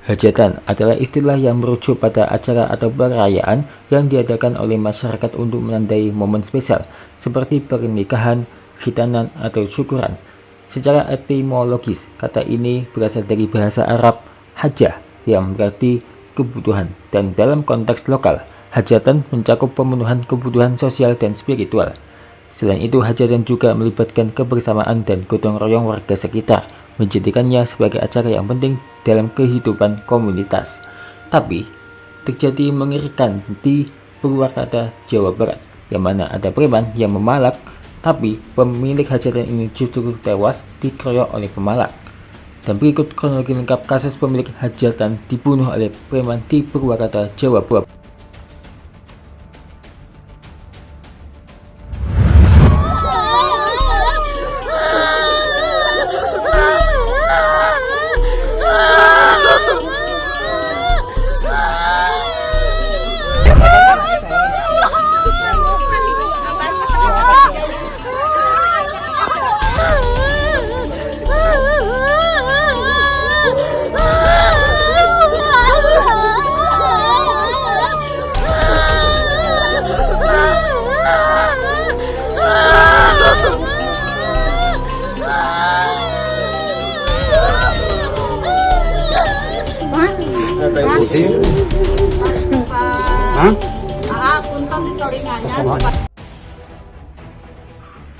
Hajatan adalah istilah yang merujuk pada acara atau perayaan yang diadakan oleh masyarakat untuk menandai momen spesial, seperti pernikahan, khitanan, atau syukuran. Secara etimologis, kata ini berasal dari bahasa Arab hajah yang berarti kebutuhan, dan dalam konteks lokal, hajatan mencakup pemenuhan kebutuhan sosial dan spiritual. Selain itu, hajatan juga melibatkan kebersamaan dan gotong royong warga sekitar, menjadikannya sebagai acara yang penting dalam kehidupan komunitas. Tapi, terjadi mengerikan di Purwakarta, Jawa Barat, yang mana ada preman yang memalak, tapi pemilik hajatan ini justru tewas dikeroyok oleh pemalak. Dan berikut kronologi lengkap kasus pemilik hajatan dibunuh oleh preman di Purwakarta, Jawa Barat.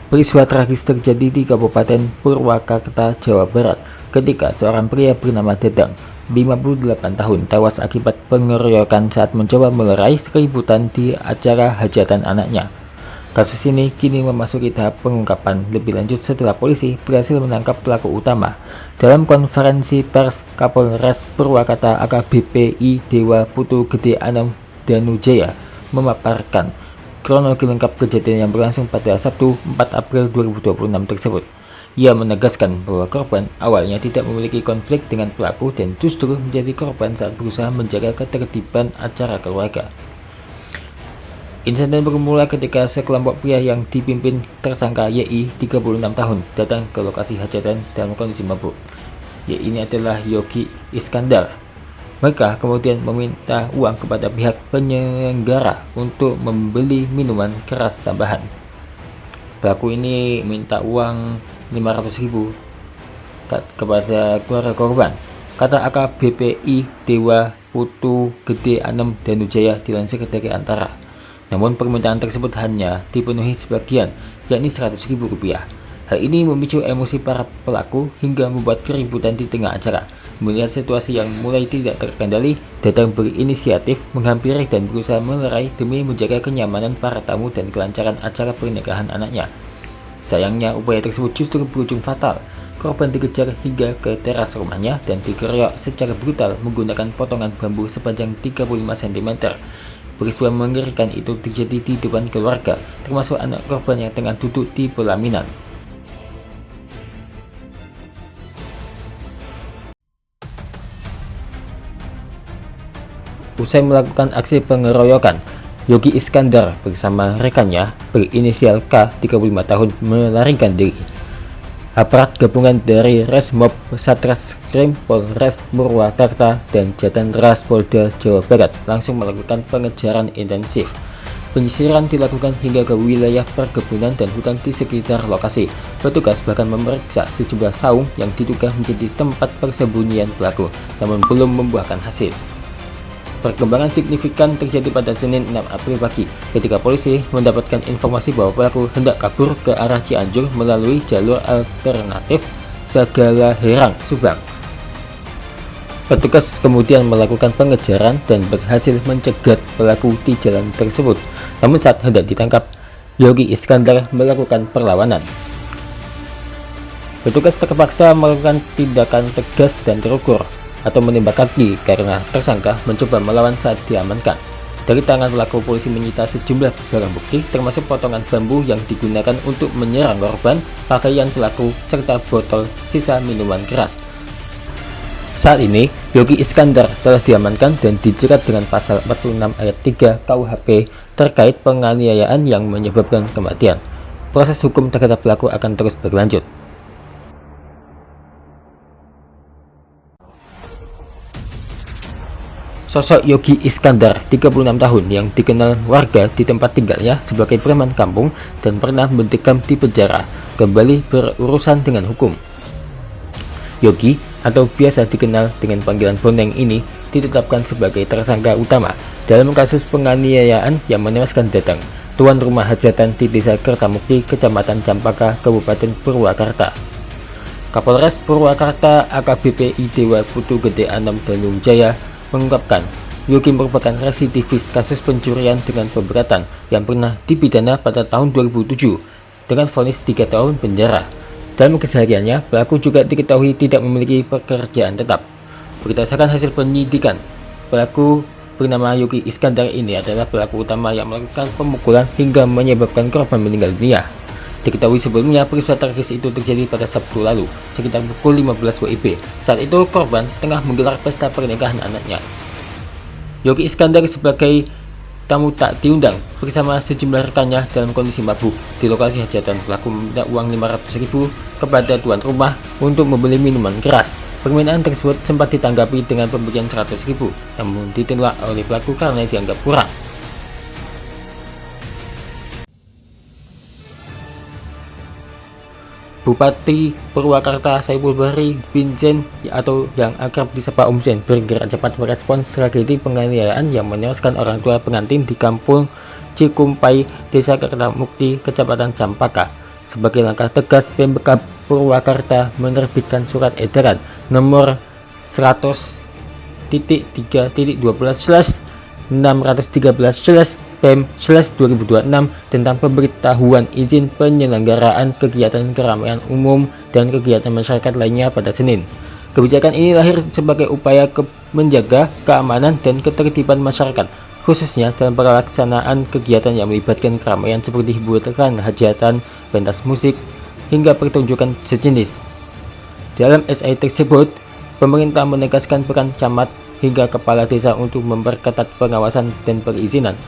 Peristiwa tragis terjadi di Kabupaten Purwakarta, Jawa Barat, ketika seorang pria bernama Dadang, 58 tahun, tewas akibat pengeroyokan saat mencoba melerai keributan di acara hajatan anaknya. Kasus ini kini memasuki tahap pengungkapan lebih lanjut setelah polisi berhasil menangkap pelaku utama. Dalam konferensi pers, Kapolres Purwakarta AKBP I Dewa Putu Gede Anam Danujaya memaparkan kronologi lengkap kejadian yang berlangsung pada Sabtu 4 April 2026 tersebut. Ia menegaskan bahwa korban awalnya tidak memiliki konflik dengan pelaku dan justru menjadi korban saat berusaha menjaga ketertiban acara keluarga. Insiden bermula ketika sekelompok pria yang dipimpin tersangka YI 36 tahun datang ke lokasi hajatan dalam kondisi mabuk. YI ini adalah Yogi Iskandar. Mereka kemudian meminta uang kepada pihak penyelenggara untuk membeli minuman keras tambahan. Pelaku ini minta uang 500.000 kepada keluarga korban, kata AKBPI Dewa Putu Gede Anem Danujaya dilansir dari Antara. Namun permintaan tersebut hanya dipenuhi sebagian, yakni Rp100.000. Hal ini memicu emosi para pelaku hingga membuat keributan di tengah acara. Melihat situasi yang mulai tidak terkendali, Dadang berinisiatif menghampiri dan berusaha melerai demi menjaga kenyamanan para tamu dan kelancaran acara pernikahan anaknya. Sayangnya, upaya tersebut justru berujung fatal. Korban dikejar hingga ke teras rumahnya dan dikeroyok secara brutal menggunakan potongan bambu sepanjang 35 cm. Peristiwa mengerikan itu terjadi di depan keluarga, termasuk anak korban yang tengah duduk di pelaminan. Usai melakukan aksi pengeroyokan, Yogi Iskandar bersama rekannya berinisial K 35 tahun melarikan diri. Aparat gabungan dari Resmob Satreskrim Polres Purwakarta dan Jatan Ras Polda Jawa Barat langsung melakukan pengejaran intensif. Penyisiran dilakukan hingga ke wilayah perkebunan dan hutan di sekitar lokasi. Petugas bahkan memeriksa sejumlah saung yang diduga menjadi tempat persembunyian pelaku, namun belum membuahkan hasil. Perkembangan signifikan terjadi pada Senin 6 April pagi ketika polisi mendapatkan informasi bahwa pelaku hendak kabur ke arah Cianjur melalui jalur alternatif Sagala Herang, Subang. Petugas kemudian melakukan pengejaran dan berhasil mencegat pelaku di jalan tersebut. Namun saat hendak ditangkap, Yogi Iskandar melakukan perlawanan. Petugas terpaksa melakukan tindakan tegas dan terukur atau menembak kaki karena tersangka mencoba melawan saat diamankan. Dari tangan pelaku, polisi menyita sejumlah barang bukti termasuk potongan bambu yang digunakan untuk menyerang korban, pakaian pelaku, serta botol sisa minuman keras. Saat ini, Yogi Iskandar telah diamankan dan dijerat dengan pasal 46 ayat 3 KUHP terkait penganiayaan yang menyebabkan kematian. Proses hukum terhadap pelaku akan terus berlanjut. Sosok Yogi Iskandar, 36 tahun, yang dikenal warga di tempat tinggalnya sebagai preman kampung dan pernah mendekam di penjara, kembali berurusan dengan hukum. Yogi, atau biasa dikenal dengan panggilan Boneng ini, ditetapkan sebagai tersangka utama dalam kasus penganiayaan yang menewaskan Dadang, tuan rumah hajatan di Desa Kertamukti, Kecamatan Campaka, Kabupaten Purwakarta. Kapolres Purwakarta AKBP I Dewa Putu Gede Anom Danungjaya mengungkapkan, Yogi merupakan residivis kasus pencurian dengan pemberatan yang pernah dipidana pada tahun 2007 dengan vonis 3 tahun penjara. Dalam kesehariannya, pelaku juga diketahui tidak memiliki pekerjaan tetap. Berdasarkan hasil penyidikan, pelaku bernama Yogi Iskandar ini adalah pelaku utama yang melakukan pemukulan hingga menyebabkan korban meninggal dunia. Diketahui sebelumnya peristiwa tragis itu terjadi pada Sabtu lalu, sekitar pukul 15 WIB. Saat itu korban tengah menggelar pesta pernikahan anaknya. Yogi Iskandar sebagai tamu tak diundang bersama sejumlah rekannya dalam kondisi mabuk di lokasi hajatan. Pelaku meminta uang 500.000 kepada tuan rumah untuk membeli minuman keras. Permintaan tersebut sempat ditanggapi dengan pemberian 100.000, namun ditolak oleh pelaku karena dianggap kurang. Bupati Purwakarta Saiful Bahri bin Zain atau yang akrab disapa Om Zain bergerak cepat merespons tragedi penganiayaan yang menewaskan orang tua pengantin di Kampung Cikumpai, Desa Kertamukti, Kecamatan Campaka. Sebagai langkah tegas, Pemkab Purwakarta menerbitkan surat edaran nomor 100.12/613/PEM/2026 tentang pemberitahuan izin penyelenggaraan kegiatan keramaian umum dan kegiatan masyarakat lainnya pada Senin. Kebijakan ini lahir sebagai upaya menjaga keamanan dan ketertiban masyarakat, khususnya dalam pelaksanaan kegiatan yang melibatkan keramaian seperti hiburan hajatan, pentas musik, hingga pertunjukan sejenis. Dalam SI tersebut, pemerintah menegaskan peran camat hingga kepala desa untuk memperketat pengawasan dan perizinan.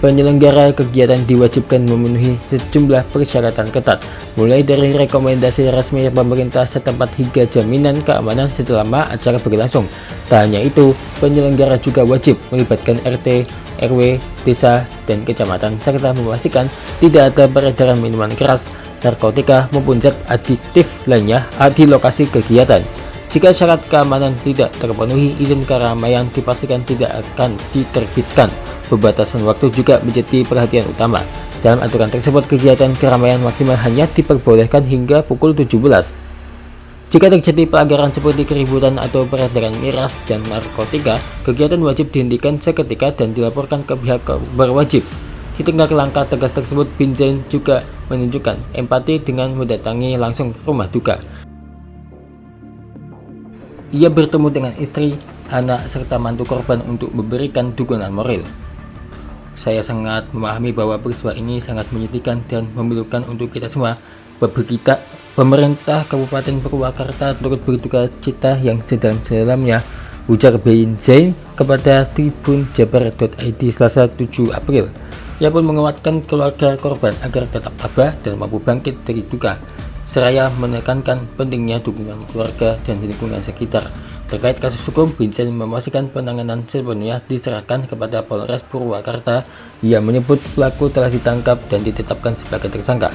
Penyelenggara kegiatan diwajibkan memenuhi sejumlah persyaratan ketat, mulai dari rekomendasi resmi pemerintah setempat hingga jaminan keamanan selama acara berlangsung. Tak hanya itu, penyelenggara juga wajib melibatkan RT, RW, desa, dan kecamatan, serta memastikan tidak ada peredaran minuman keras, narkotika, maupun zat adiktif lainnya di lokasi kegiatan. Jika syarat keamanan tidak terpenuhi, izin keramaian dipastikan tidak akan diterbitkan. Pembatasan waktu juga menjadi perhatian utama. Dalam aturan tersebut, kegiatan keramaian maksimal hanya diperbolehkan hingga pukul 17. Jika terjadi pelanggaran seperti keributan atau peredaran miras dan narkotika, kegiatan wajib dihentikan seketika dan dilaporkan ke pihak berwajib. Di tengah langkah tegas tersebut, bin Zain juga menunjukkan empati dengan mendatangi langsung rumah duka. Ia bertemu dengan istri, anak, serta mantu korban untuk memberikan dukungan moral. Saya sangat memahami bahwa peristiwa ini sangat menyedihkan dan memilukan untuk kita semua. Bagi kita, pemerintah Kabupaten Purwakarta turut berduka cita yang sedalam-dalamnya, ujar bin Zain kepada tribunjabar.id Selasa 7 April. Ia pun menguatkan keluarga korban agar tetap tabah dan mampu bangkit dari duka, seraya menekankan pentingnya dukungan keluarga dan lingkungan sekitar. Terkait kasus hukum, bin Zain memastikan penanganan sepenuhnya diserahkan kepada Polres Purwakarta. Ia menyebut pelaku telah ditangkap dan ditetapkan sebagai tersangka.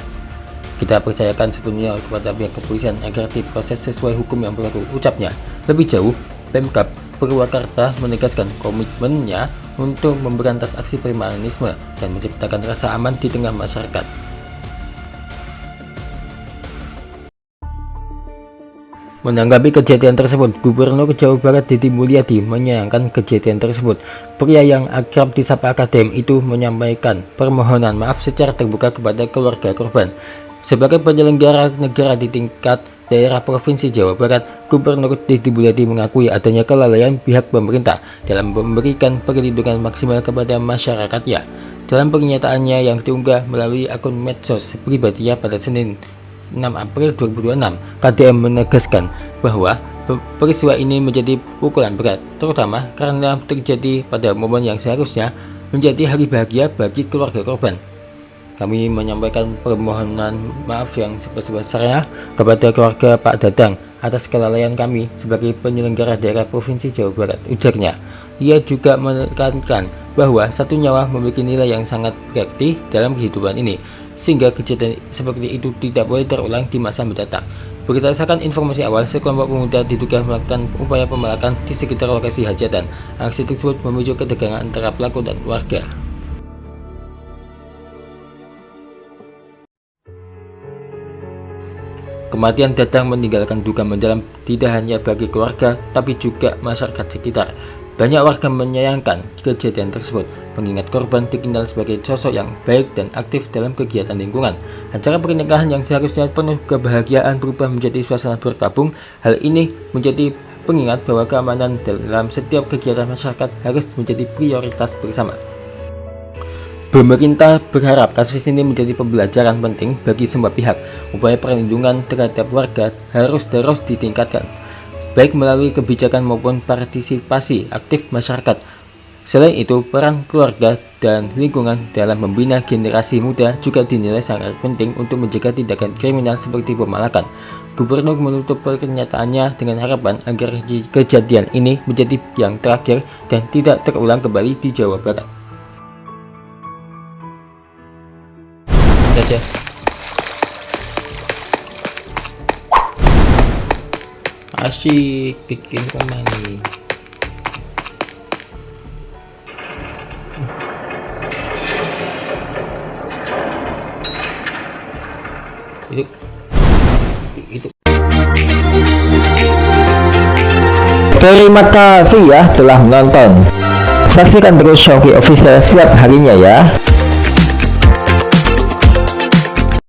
Kita percayakan sepenuhnya kepada pihak kepolisian agar diproses sesuai hukum yang berlaku, ucapnya. Lebih jauh, Pemkab Purwakarta menegaskan komitmennya untuk memberantas aksi premanisme dan menciptakan rasa aman di tengah masyarakat. Menanggapi kejadian tersebut, Gubernur Jawa Barat Deddy Mulyadi menyayangkan kejadian tersebut. Pria yang akrab disapa AKDM itu menyampaikan permohonan maaf secara terbuka kepada keluarga korban. Sebagai penyelenggara negara di tingkat daerah Provinsi Jawa Barat, Gubernur Deddy Mulyadi mengakui adanya kelalaian pihak pemerintah dalam memberikan perlindungan maksimal kepada masyarakatnya. Dalam pernyataannya yang diunggah melalui akun medsos pribadinya pada Senin 6 April 2026, KDM menegaskan bahwa peristiwa ini menjadi pukulan berat, terutama karena terjadi pada momen yang seharusnya menjadi hari bahagia bagi keluarga korban. Kami menyampaikan permohonan maaf yang sebesar-besarnya kepada keluarga Pak Dadang atas kelalaian kami sebagai penyelenggara daerah Provinsi Jawa Barat, ujarnya. Ia juga menekankan bahwa satu nyawa memiliki nilai yang sangat berarti dalam kehidupan ini, sehingga kejadian seperti itu tidak boleh terulang di masa mendatang. Berdasarkan informasi awal, sekelompok pemuda diduga melakukan upaya pemalakan di sekitar lokasi hajatan. Aksi tersebut memicu ketegangan antara pelaku dan warga. Kematian datang meninggalkan duka mendalam tidak hanya bagi keluarga, tapi juga masyarakat sekitar. Banyak warga menyayangkan kejadian tersebut, mengingat korban dikenal sebagai sosok yang baik dan aktif dalam kegiatan lingkungan. Acara pernikahan yang seharusnya penuh kebahagiaan berubah menjadi suasana berkabung. Hal ini menjadi pengingat bahwa keamanan dalam setiap kegiatan masyarakat harus menjadi prioritas bersama. Pemerintah berharap kasus ini menjadi pembelajaran penting bagi semua pihak. Upaya perlindungan terhadap warga harus terus ditingkatkan, baik melalui kebijakan maupun partisipasi aktif masyarakat. Selain itu, peran keluarga dan lingkungan dalam membina generasi muda juga dinilai sangat penting untuk mencegah tindakan kriminal seperti pemalakan. Gubernur menutup pernyataannya dengan harapan agar kejadian ini menjadi yang terakhir dan tidak terulang kembali di Jawa Barat. Saja. Asyik bikin rumah nih. Itu. Terima kasih ya telah menonton. Saksikan terus Showki Official setiap harinya ya.